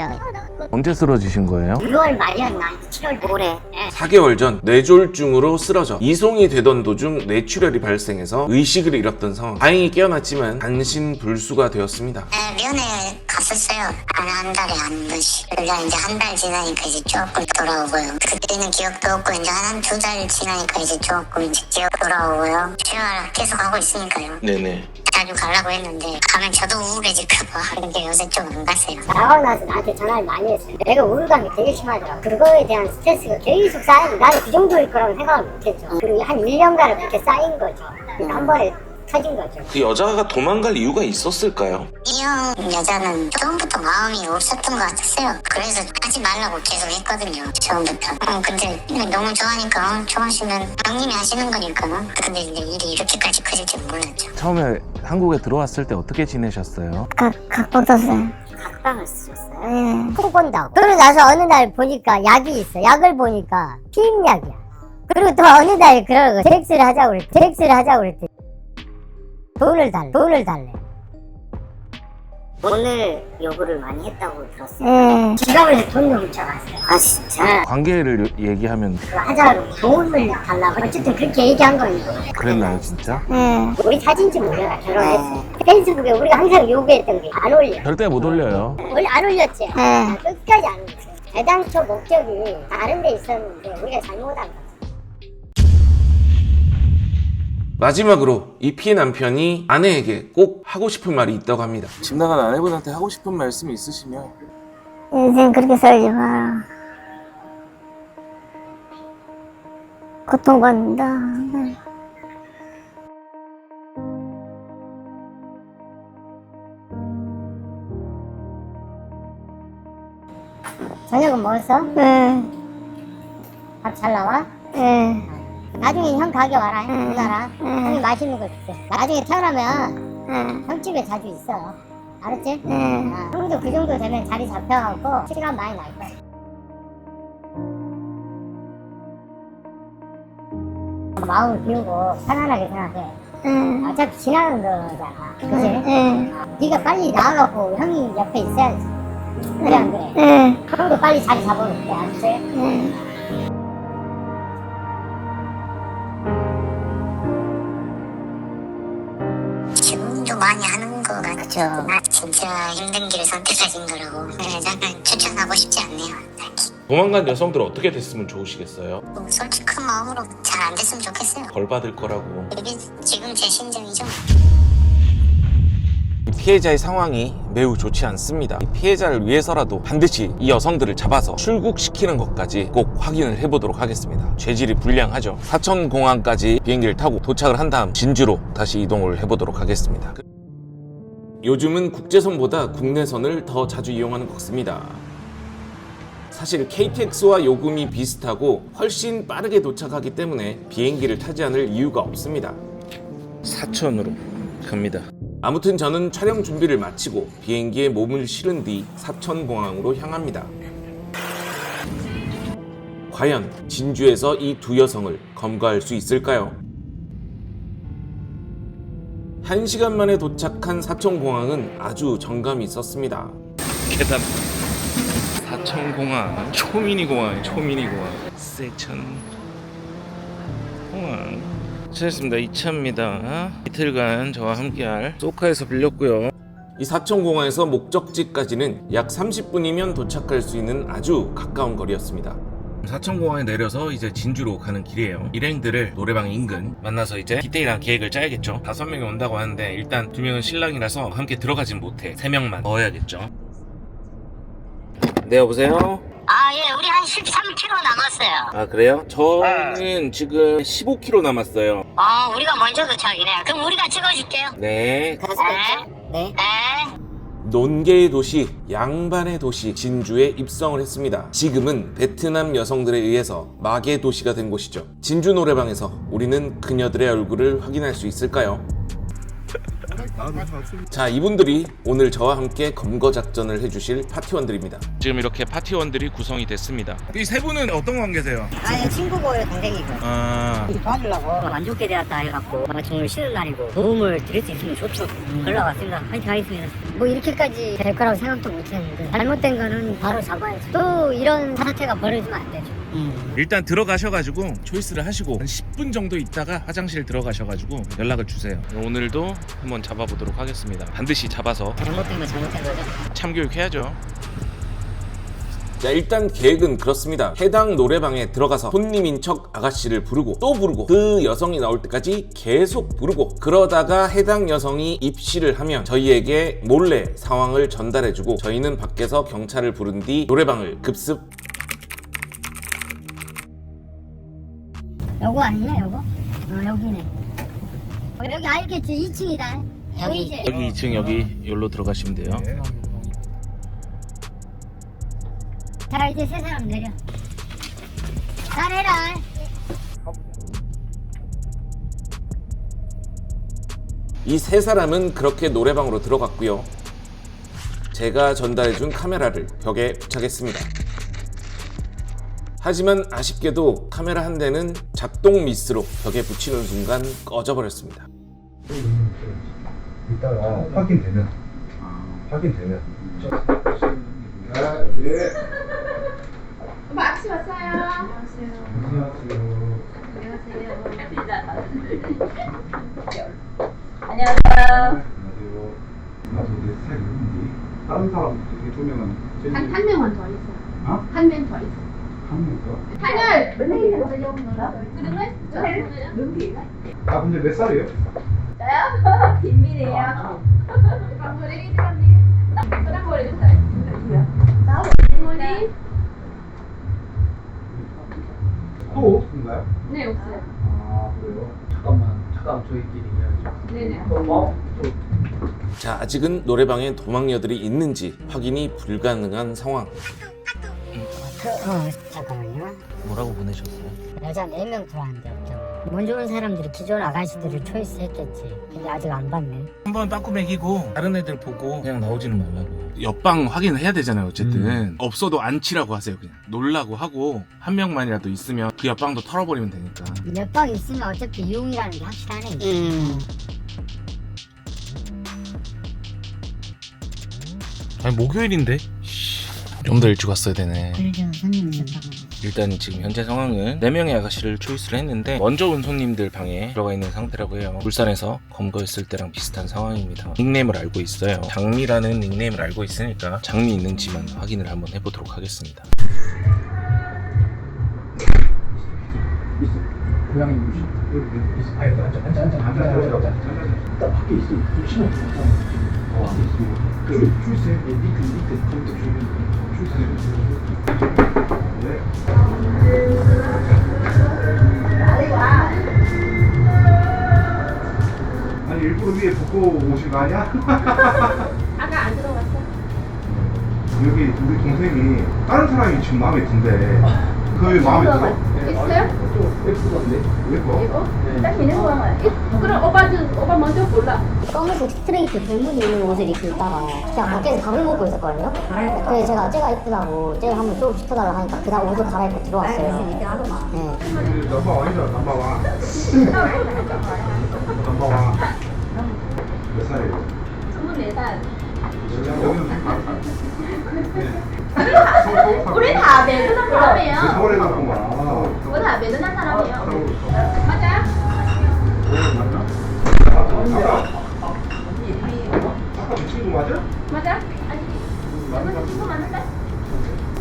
언제 쓰러지신 거예요? 6월 말이었나? 7월 모레. 4개월 전 뇌졸중으로 쓰러져 이송이 되던 도중 뇌출혈이 발생해서 의식을 잃었던 상황. 다행히 깨어났지만 간신불수가 되었습니다. 면회 갔었어요. 한 달에 한 번씩. 그러다 이제 한 달 지나니까 이제 조금 돌아오고요. 그때는 기억도 없고 이제 한 2달 지나니까 이제 조금 이제 기억 돌아오고요. 생활 계속 하고 있으니까요. 네네. 자주 가려고 했는데 가면 저도 우울해질까봐. 근데 요새 좀 안 가세요. 나가고 나서 나한테 전화를 많이 했어요. 내가 우울감이 되게 심하더라고. 그거에 대한 스트레스가 계속 쌓이고 나는 그 정도일 거라고 생각을 못했죠. 그리고 한 1년간을 그렇게 쌓인 거죠. 한 번에 터진 거죠. 그 여자가 도망갈 이유가 있었을까요? 이형 여자는 처음부터 마음이 없었던 것 같았어요. 그래서 하지 말라고 계속 했거든요. 처음부터. 근데 너무 좋아하니까 좋아하시면 형님이 하시는 거니까. 근데 이제 일이 이렇게까지 커질 줄 몰랐죠. 처음에 한국에 들어왔을 때 어떻게 지내셨어요? 각방 썼어요. 각방을 쓰셨어요? 예. 코 본다고. 그러고 나서 어느 날 보니까 약이 있어. 약을 보니까 피임약이야. 그리고 또 어느 날 그러고 섹스를 하자고 그랬대. 돈을 달래. 돈을 요구를 많이 했다고 들었어요. 지갑을 해서 돈도 훔쳐갔어요. 아 진짜? 관계를 얘기하면 하자고 돈을 달라고 어쨌든 그렇게 얘기한 거니까. 그랬나요 진짜? 우리 사진 좀 올려라. 결혼했어. 페이스북에 우리가 항상 요구했던 게 안 올려. 절대 못 올려요. 원래 안 올렸지? 끝까지 안 올렸어. 애당초 목적이 다른 데 있었는데 우리가 잘못한 거야. 마지막으로 이 피해 남편이 아내에게 꼭 하고 싶은 말이 있다고 합니다. 집 나간 아내분한테 하고 싶은 말씀이 있으시면 인생 그렇게 살지 마라. 고통받는다. 저녁은 먹었어? 밥 잘 나와? 나중에 형 가게 와라. 누나라. 형이 맛있는 거 줄게. 나중에 태어나면 형 집에 자주 있어. 알았지? 형도 그 정도 되면 자리 잡혀갖고 시간 많이 날 거야. 마음을 비우고 편안하게 생각해. 어차피 지나는 거잖아. 그치? 네가 빨리 나와갖고 형이 옆에 있어야지. 그래 안 그래? 형도 빨리 자리 잡아놓을게. 알았지? 지금도 많이 하는 거 같죠. 진짜 힘든 길을 선택하신 거라고. 저는 추천하고 싶지 않네요. 도망간 여성들 어떻게 됐으면 좋으시겠어요? 솔직한 마음으로 잘 안 됐으면 좋겠어요. 벌 받을 거라고. 이게 지금 제 심정이죠. 이 피해자의 상황이 매우 좋지 않습니다. 이 피해자를 위해서라도 반드시 이 여성들을 잡아서 출국시키는 것까지 꼭 확인을 해보도록 하겠습니다. 죄질이 불량하죠. 사천공항까지 비행기를 타고 도착을 한 다음 진주로 다시 이동을 해보도록 하겠습니다. 요즘은 국제선보다 국내선을 더 자주 이용하는 것 같습니다. 사실 KTX와 요금이 비슷하고 훨씬 빠르게 도착하기 때문에 비행기를 타지 않을 이유가 없습니다. 사천으로 갑니다. 아무튼 저는 촬영 준비를 마치고 비행기에 몸을 실은 뒤 사천공항으로 향합니다. 과연 진주에서 이 두 여성을 검거할 수 있을까요? 1시간 만에 도착한 사천공항은 아주 정감이 있었습니다. 계단 사천공항 초미니공항 세천공항 잘했습니다. 2차입니다. 이틀간 저와 함께할 소카에서 빌렸고요. 이 사천공항에서 목적지까지는 약 30분이면 도착할 수 있는 아주 가까운 거리였습니다. 사천공항에 내려서 이제 진주로 가는 길이에요. 일행들을 노래방 인근 만나서 이제 디테일한 계획을 짜야겠죠. 5명이 온다고 하는데 일단 2명은 신랑이라서 함께 들어가진 못해. 3명만 넣어야겠죠. 네, 여보세요? 예, 우리 한 13km 남았어요. 아, 그래요? 저는 지금 15km 남았어요. 우리가 먼저 도착이네요. 그럼 우리가 찍어줄게요. 네. 네. 논개의 도시, 양반의 도시 진주에 입성을 했습니다. 지금은 베트남 여성들에 의해서 막의 도시가 된 곳이죠. 진주 노래방에서 우리는 그녀들의 얼굴을 확인할 수 있을까요? 자, 이분들이 오늘 저와 함께 검거 작전을 해주실 파티원들입니다. 지금 이렇게 파티원들이 구성이 됐습니다. 이 세 분은 어떤 관계세요? 친구고 동생이고. 도와주려고 안 좋게 되었다 해갖고 정말 쉬는 날이고 도움을 드릴 수 있으면 좋죠. 연락 왔습니다. 파이팅 하겠습니다. 뭐 이렇게까지 될 거라고 생각도 못했는데 잘못된 거는 바로 잡아야죠. 또 이런 사태가 벌어지면 안 되죠. 일단 들어가셔가지고 초이스를 하시고 한 10분 정도 있다가 화장실 들어가셔가지고 연락을 주세요. 오늘도 한번 잡아보도록 하겠습니다. 반드시 잡아서 잘못된 거 잘못된 거죠. 참교육해야죠. 자, 일단 계획은 그렇습니다. 해당 노래방에 들어가서 손님인 척 아가씨를 부르고 또 부르고 그 여성이 나올 때까지 계속 부르고 그러다가 해당 여성이 입실을 하면 저희에게 몰래 상황을 전달해주고 저희는 밖에서 경찰을 부른 뒤 노래방을 급습. 요거 아니냐 요거? 여기네. 여기 알겠지? 2층이다. 여기 2층 여기 여기로 들어가시면 돼요. 자, 이제 세 사람 내려. 잘해라. 이 세 사람은 그렇게 노래방으로 들어갔고요. 제가 전달해준 카메라를 벽에 부착했습니다. 하지만 아쉽게도 카메라 한 대는 작동 미스로 벽에 붙이는 순간 꺼져버렸습니다. 이따가 확인되면 오빠 아저씨 왔어요. 안녕하세요. 다른 사람 되게 조명은 한 명만 더 있어. 어? 한 명 더 있어. 한명 더? 하늘. 아 근데 몇 살이에요? 저요? 비밀이에요. 또 없은가요? 네, 없어요. 아 그래요? 잠깐만 저희끼리 이야기 좀. 네네. 자, 아직은 노래방에 도망녀들이 있는지 확인이 불가능한 상황. 잠깐만요. 뭐라고 보내셨어요? 여자 4명 들어왔는데 없잖아. 문 좋은 사람들이 기존 아가씨들을 초이스했겠지. 근데 아직 안 봤네. 한번 빠꾸 매기고 다른 애들 보고 그냥 나오지는 말라고. 옆방 확인을 해야 되잖아요. 어쨌든 없어도 안 치라고 하세요. 그냥 놀라고 하고 한 명만이라도 있으면 그 옆방도 털어버리면 되니까. 옆방 있으면 어차피 이용이라는 게 확실하네. 아니 목요일인데? 좀 더 일찍 왔어야 되네. 그래도 손님 있었다고. 일단 지금 현재 상황은 4명의 아가씨를 초이스를 했는데 먼저 온 손님들 방에 들어가 있는 상태라고 해요. 울산에서 검거했을 때랑 비슷한 상황입니다. 닉네임을 알고 있어요. 장미라는 닉네임을 알고 있으니까 장미 있는지만 확인을 한번 해보도록 하겠습니다. 고양이 무시. 앉아. 일단 밖에 있으면 좀 신경 못 써. 밖에 있으면. 그 출세 밑에 컴퓨터 주면 아니 일부러 위에 벗고 오신 거 아니야? 아까 안 들어갔어? 여기 우리 동생이 다른 사람이 지금 마음에 든대. 그게 마음에 들어? 있어요? 좀 예쁘던데. 예뻐? 이거? 딱 있는 거야. 그럼 오빠 먼저 골라. 검은색 스트레이트 별무늬 있는 옷을 입고 있다가 그냥 밖에서 밥을 먹고 있었거든요. 그래서 제가 이쁘다고 제가 한번 좀 시켜달라고 하니까 그 다음 옷을 갈아입고 들어왔어요. 네. 넘버원이죠, 넘버원. 넘버원. 몇 살이에요? 24살. 우리 다 매끈한 사람이에요. 서울에 갔구만. 우리 다 매끈한 사람이에요. 맞아? 아까 그 친구 맞아? 맞아? 아니, 이거 친구 맞는데?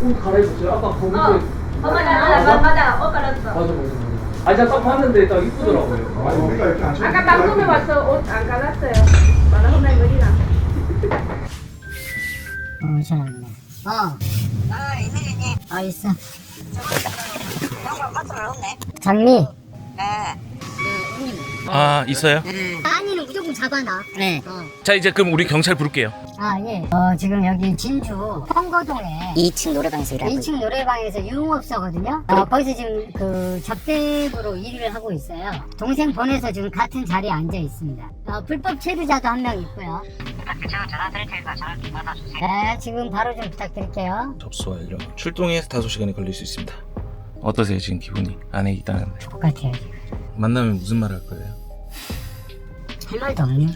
옷 갈아입었어요. 아까 거기서. 맞아. 깔았어. 맞아. 아니 제가 딱 봤는데 딱 이쁘더라고요. 아니 우리가 이렇게 안 아까 방송에 와서 옷 안 갈았어요. 말아 혼날 머리나. 잘하네. 있어. 장미. 아, 있어요? 아니는 무조건 잡아놔. 네. 자, 이제 그럼 우리 경찰 부를게요. 예. 지금 여기 진주 펑거동에 2층 노래방에서 일하고 2층 노래방에서 유흥업소거든요. 거기서 지금 그 접대부로 일을 하고 있어요. 동생 보내서 지금 같은 자리에 앉아 있습니다. 불법 체류자도 한 명 있고요. 제가 전화 드릴 테니까 전화 좀 받아주세요. 네, 지금 바로 좀 부탁드릴게요. 접수 완료. 출동에 5시간이 걸릴 수 있습니다. 어떠세요 지금 기분이? 안에 있다는데. 똑같아요 지금. 만나면 무슨 말 할 거예요? 할 말도 없네.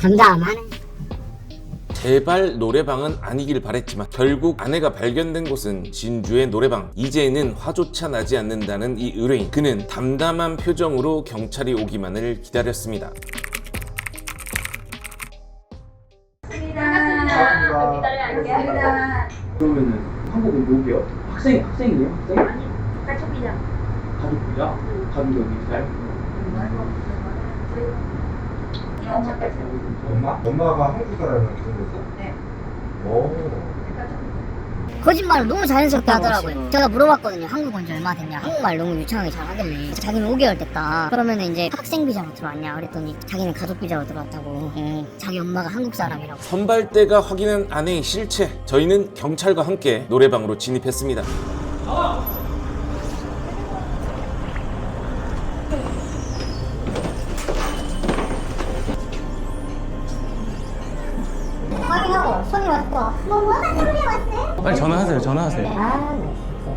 담담하네. 제발 노래방은 아니길 바랬지만 결국 아내가 발견된 곳은 진주의 노래방. 이제는 화조차 나지 않는다는 이 의뢰인. 그는 담담한 표정으로 경찰이 오기만을 기다렸습니다. 반갑습니다. 기다려할게요. 그러면은 한국은 뭐게요? 학생이에요? 학생? 아니, 가족이야. 가족이야? 가족이 어디 있어요? 엄마가 한국 사람이랑 결혼했어? 네. 오. 거짓말을 너무 자연스럽게 하더라고요. 제가 물어봤거든요. 한국 온 지 얼마 됐냐. 한국말 너무 유창하게 잘하길래 자기는 5개월 됐다. 그러면 이제 학생 비자로 들어왔냐 그랬더니 자기는 가족 비자로 들어왔다고. 자기 엄마가 한국 사람이라고. 선발대가 확인한 아내의 실체, 저희는 경찰과 함께 노래방으로 진입했습니다. 확인하고 손이 왔고 뭐가 소리 왔어요? 빨리 전화하세요. 전화하세요.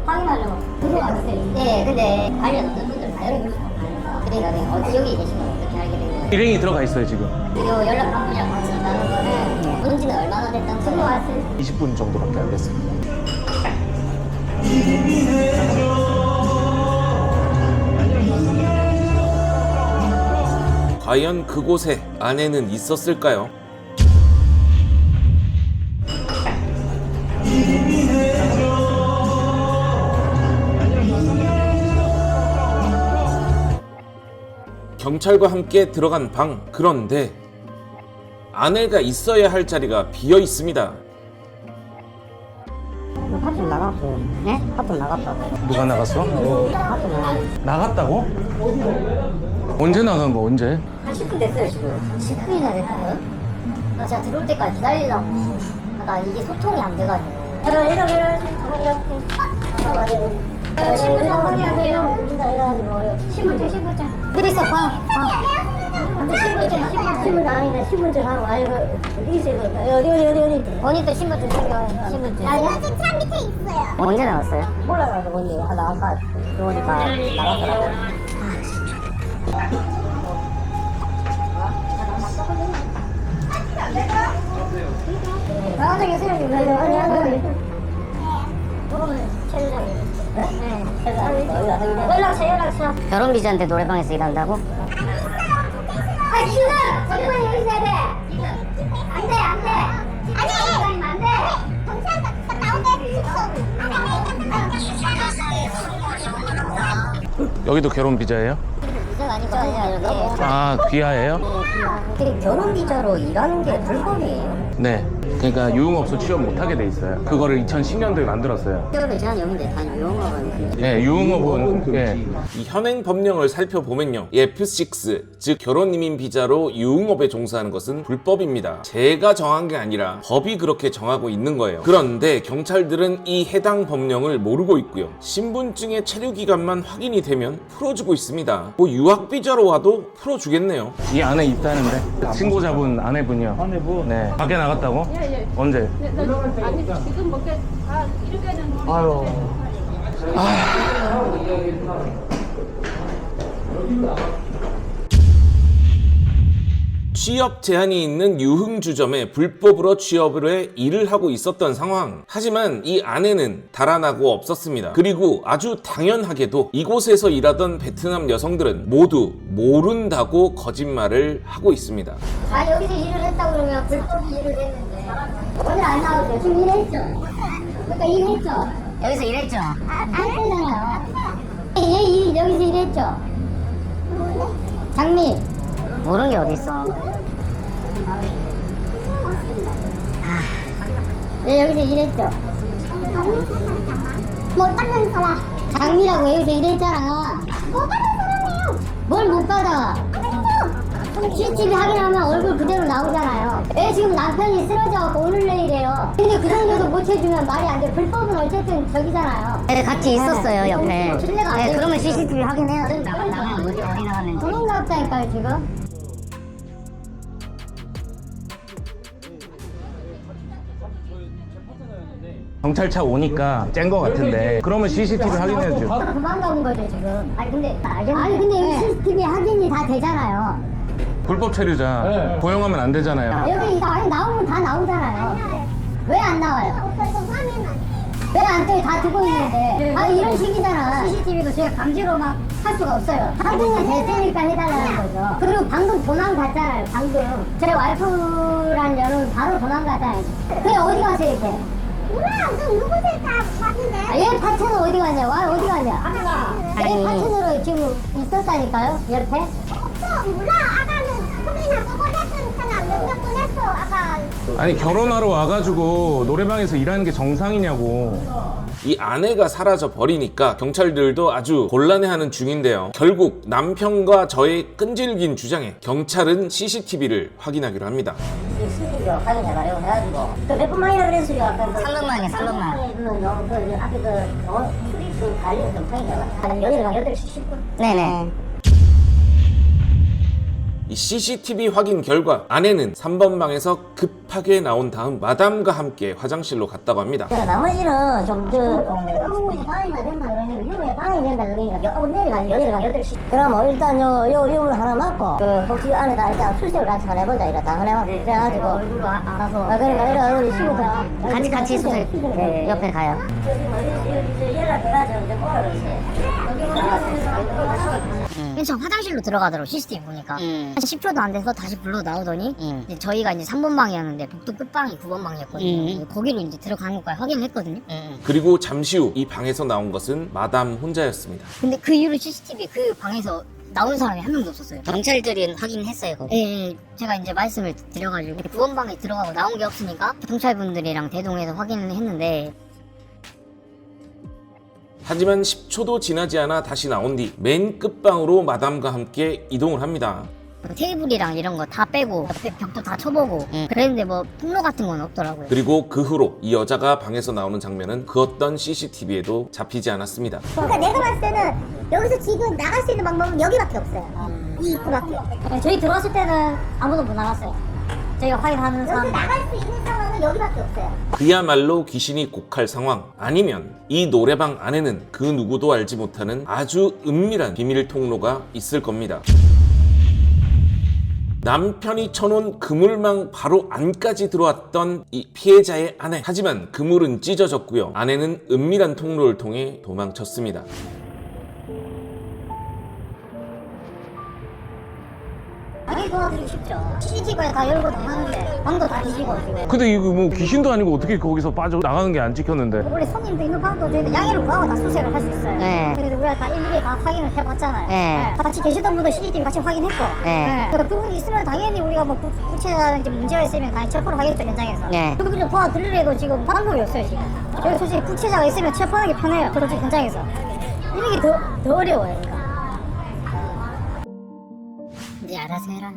확인하려고 들어왔어요. 네, 근데 관련 분들 다 열어볼 수가 없어요. 그러니까 내가 어디 여기 계신 걸 어떻게 알게 된 거예요? 일행이 들어가 있어요 지금. 요 연락 바꾸자고 하신다는 거는 본 지는 얼마나 됐다고 들어왔어요? 20분 정도밖에 안 됐습니다. 과연 그곳에 아내는 있었을까요? 경찰과 함께 들어간 방. 그런데 아내가 있어야 할 자리가 비어 있습니다. 파트 나갔어요. 네? 파트 나갔다고. 누가 나갔어? 파트 나갔어요. 나갔다고? 언제 나간 거 언제? 한 10분 됐어요 지금. 10분이나 됐어요? 나 진짜 들어올 때까지 기다리려고. 나 이게 소통이 안 돼가지고. 이렇게. 신분증. 그래서 봐. 근데 신분증 아니네. 신분증 하고 아이고 어디 있어요? 어디. 보니까 신분증 챙겨. 신분증. 신분증 차 밑에 있어요. 언제 나왔어요? 몰라요. 언제 아까 들어오니까 나갔더라고요. 나중에 세력이 연락처. 결혼 비자인데 노래방에서 일한다고? 아 지금 잠깐만 여기 있어야 돼. 안돼. 아니 안돼. 경찰 나오게 여기도 결혼 비자예요? 비자가 아니고 여기. 아 귀하예요? 근데 결혼 비자로 일하는 게 불법이에요. 네. 그러니까 유흥업소 취업 못하게 돼 있어요. 그거를 2010년도에 만들었어요. 결혼을 제한 용인데 단 유흥업은 네, 유흥업은 예. 이 현행 법령을 살펴보면요, F6, 즉 결혼이민 비자로 유흥업에 종사하는 것은 불법입니다. 제가 정한 게 아니라 법이 그렇게 정하고 있는 거예요. 그런데 경찰들은 이 해당 법령을 모르고 있고요, 신분증의 체류 기간만 확인이 되면 풀어주고 있습니다. 뭐 유학 비자로 와도 풀어주겠네요. 이 안에 있다는데 신고자분 아내분이요. 아내분. 네. 밖에 나갔다고? 언제? 아니 지금 먹게 다 이렇게 하는 거. 아유. 취업 제한이 있는 유흥주점에 불법으로 취업을 해 일을 하고 있었던 상황. 하지만 이 아내는 달아나고 없었습니다. 그리고 아주 당연하게도 이곳에서 일하던 베트남 여성들은 모두 모른다고 거짓말을 하고 있습니다. 아 여기서 일을 했다고 그러면 불법 일을 했는데 오늘 안 나오죠? 지금 일했죠? 그러니까 일했죠? 여기서 일했죠? 안 했잖아요. 여기서 일했죠? 장미 모르는 게 어딨어? 여기서 일했죠? 못 받는 사람 장미라고 여기서 일했잖아. 못 받는 사람이에요. 뭘 못 받아? CCTV 확인하면 얼굴 그대로 나오잖아요. 왜 지금 남편이 쓰러져갖고 오늘 내일이에요. 근데 그 정도도 못 해주면 말이 안 돼. 불법은 어쨌든 저기잖아요. 네, 같이 있었어요 옆에. 신뢰가 안 돼. 그러면 CCTV 확인해야 돼. 나가면 어디 나가는지. 도망가 없다니까요 지금. 경찰차 오니까 짠 거 같은데 그러면 CCTV 확인해야죠. 도망가는 거죠 지금. 아니 근데 여기 CCTV 확인이 다 되잖아요. 불법 체류자 고용하면 안 되잖아요. 여기 아니 나오면 다 나오잖아요. 왜 안 나와요? 왜 안 떠요? 다 두고 있는데. 아 이런 식이잖아. CCTV도 제가 강제로 막 할 수가 없어요. 확인이 됐으니까 해달라는 거죠. 그리고 방금 도망갔잖아요. 방금 제 와이프란 여는 바로 도망갔잖아요. 그게 어디 가서 이렇게? 몰라. 누구들 다 봤는데. 얘 파트너 어디 갔냐? 와 어디 갔냐? 아까 얘 파트너로 지금 있었다니까요. 옆에. 없어. 몰라. 아까는 소리나 보고 했으니까 몇몇 분 했어. 아까 아니 결혼하러 와가지고 노래방에서 일하는 게 정상이냐고. 이 아내가 사라져 버리니까 경찰들도 아주 곤란해하는 중인데요. 결국 남편과 저의 끈질긴 주장에 경찰은 CCTV를 확인하기로 합니다. CCTV 확인해가려고 해가지고 몇 분만이라 그랬어요. 아까 300만이야 300만. 그 앞에 수리 관리 정상이잖아. 여기가 8시 10분. 네네. 이 CCTV 확인 결과 아내는 3번 방에서 급하게 나온 다음 마담과 함께 화장실로 갔다고 합니다. 나머지는 좀더 방이나 된다 그러니까 유에 방이 된다 그러니까 내려가 8시. 그럼 일단 요 유물 하나 맞고 그 혹시 안에다 일단 수색을 같이 한번 해보자 이러다 해봐. 그래가지고 알아서 그러니까 우리 친구들 같이 수색 옆에 가요. 연락해가지고 이제 뭐라 그러지? 그래서 화장실로 들어가더라고 CCTV 보니까 한 10초도 안 돼서 다시 불러 나오더니 이제 저희가 이제 3번 방이었는데 복도 끝방이 9번 방이었거든요. 거기로 이제 들어가는 것까지 확인을 했거든요. 그리고 잠시 후 이 방에서 나온 것은 마담 혼자였습니다. 근데 그 이후로 CCTV 그 방에서 나온 사람이 한 명도 없었어요. 경찰들이 확인했어요. 예, 제가 이제 말씀을 드려가지고 9번 방에 들어가고 나온 게 없으니까 경찰분들이랑 대동해서 확인을 했는데 하지만 10초도 지나지 않아 다시 나온 뒤 맨 끝방으로 마담과 함께 이동을 합니다. 테이블이랑 이런 거 다 빼고 옆에 벽도 다 쳐보고 그랬는데 뭐 통로 같은 건 없더라고요. 그리고 그 후로 이 여자가 방에서 나오는 장면은 그 어떤 CCTV에도 잡히지 않았습니다. 그러니까 내가 봤을 때는 여기서 지금 나갈 수 있는 방법은 여기밖에 없어요. 이 입구밖에. 저희 들어왔을 때는 아무도 못 나갔어요. 저희가 확인하는 여기 사람 나갈 수 있는 상황은 여기밖에 없어요. 그야말로 귀신이 곡할 상황, 아니면 이 노래방 안에는 그 누구도 알지 못하는 아주 은밀한 비밀 통로가 있을 겁니다. 남편이 쳐놓은 그물망 바로 안까지 들어왔던 이 피해자의 아내. 하지만 그물은 찢어졌고요. 아내는 은밀한 통로를 통해 도망쳤습니다. 당연히 도와드리고 싶죠. CCTV에 다 열고 나가는데 방도 다 뒤지고 지금. 근데 이거 뭐 귀신도 아니고 어떻게 거기서 빠져 나가는 게 안 찍혔는데. 원래 손님도 있는 방도 저희가 양해를 구하고 다 수색을 할 수 있어요. 네. 그래도 우리가 다 일일이 다 확인을 해봤잖아요. 네. 같이 계시던 분도 CCTV 같이 확인했고. 네. 그러니까 그분이 있으면 당연히 우리가 뭐 구체적인 문제가 있으면 당연히 체포를 하겠죠 현장에서. 네. 그리고 좀 도와드리려도 지금 방법이 없어요 지금. 저희 솔직히 구체자가 있으면 체포하는 게 편해요. 그렇지 현장에서. 이런 게 더 어려워요. 그러니까. 이제 알아서 해라.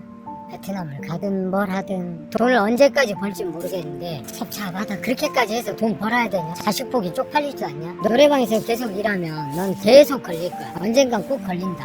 베트남을 가든 뭘 하든 돈을 언제까지 벌지 모르겠는데 섭섭하다. 그렇게까지 해서 돈 벌어야 되냐? 자식 보기 쪽팔릴 줄 아냐? 노래방에서 계속 일하면 넌 계속 걸릴 거야. 언젠간 꼭 걸린다.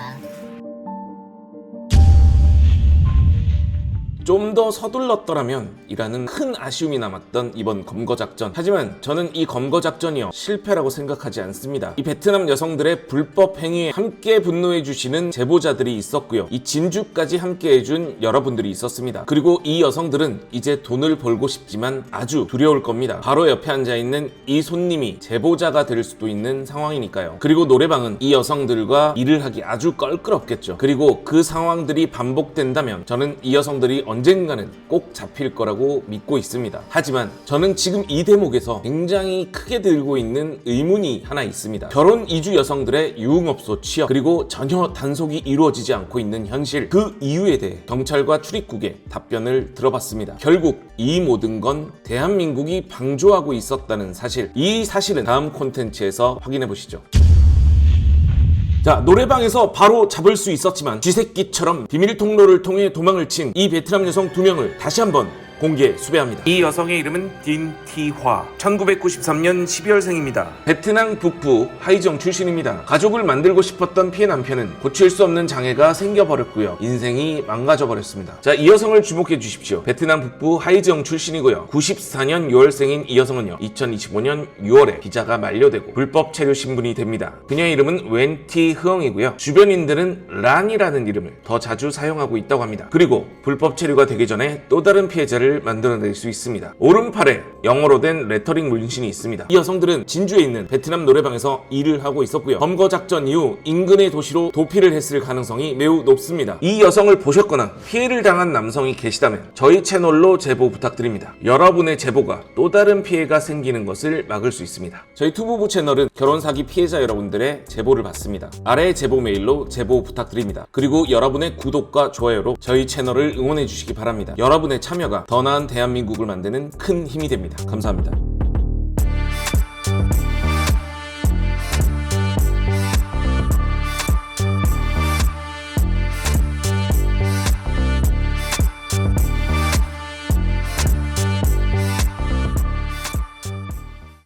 좀 더 서둘렀더라면 이라는 큰 아쉬움이 남았던 이번 검거작전. 하지만 저는 이 검거작전이요 실패라고 생각하지 않습니다. 이 베트남 여성들의 불법 행위에 함께 분노해주시는 제보자들이 있었고요. 이 진주까지 함께해준 여러분들이 있었습니다. 그리고 이 여성들은 이제 돈을 벌고 싶지만 아주 두려울 겁니다. 바로 옆에 앉아있는 이 손님이 제보자가 될 수도 있는 상황이니까요. 그리고 노래방은 이 여성들과 일을 하기 아주 껄끄럽겠죠. 그리고 그 상황들이 반복된다면 저는 이 여성들이 언젠가는 꼭 잡힐 거라고 믿고 있습니다. 하지만 저는 지금 이 대목에서 굉장히 크게 들고 있는 의문이 하나 있습니다. 결혼 이주 여성들의 유흥업소 취업, 그리고 전혀 단속이 이루어지지 않고 있는 현실, 그 이유에 대해 경찰과 출입국의 답변을 들어봤습니다. 결국 이 모든 건 대한민국이 방조하고 있었다는 사실, 이 사실은 다음 콘텐츠에서 확인해 보시죠. 자, 노래방에서 바로 잡을 수 있었지만 쥐새끼처럼 비밀 통로를 통해 도망을 친 이 베트남 여성 2명을 다시 한번 공개 수배합니다. 이 여성의 이름은 딘 티화, 1993년 12월생입니다. 베트남 북부 하이정 출신입니다. 가족을 만들고 싶었던 피해 남편은 고칠 수 없는 장애가 생겨버렸고요. 인생이 망가져버렸습니다. 자, 이 여성을 주목해 주십시오. 베트남 북부 하이정 출신이고요. 94년 6월생인 이 여성은요, 2025년 6월에 비자가 만료되고 불법 체류 신분이 됩니다. 그녀의 이름은 웬티 흐엉이고요. 주변인들은 란이라는 이름을 더 자주 사용하고 있다고 합니다. 그리고 불법 체류가 되기 전에 또 다른 피해자를 만들어낼 수 있습니다. 오른팔에 영어로 된 레터링 문신이 있습니다. 이 여성들은 진주에 있는 베트남 노래방에서 일을 하고 있었고요. 검거 작전 이후 인근의 도시로 도피를 했을 가능성이 매우 높습니다. 이 여성을 보셨거나 피해를 당한 남성이 계시다면 저희 채널로 제보 부탁드립니다. 여러분의 제보가 또 다른 피해가 생기는 것을 막을 수 있습니다. 저희 투부부 채널은 결혼사기 피해자 여러분들의 제보를 받습니다. 아래 제보 메일로 제보 부탁드립니다. 그리고 여러분의 구독과 좋아요로 저희 채널을 응원해 주시기 바랍니다. 여러분의 참여가 더 더 나은 대한민국을 만드는 큰 힘이 됩니다. 감사합니다.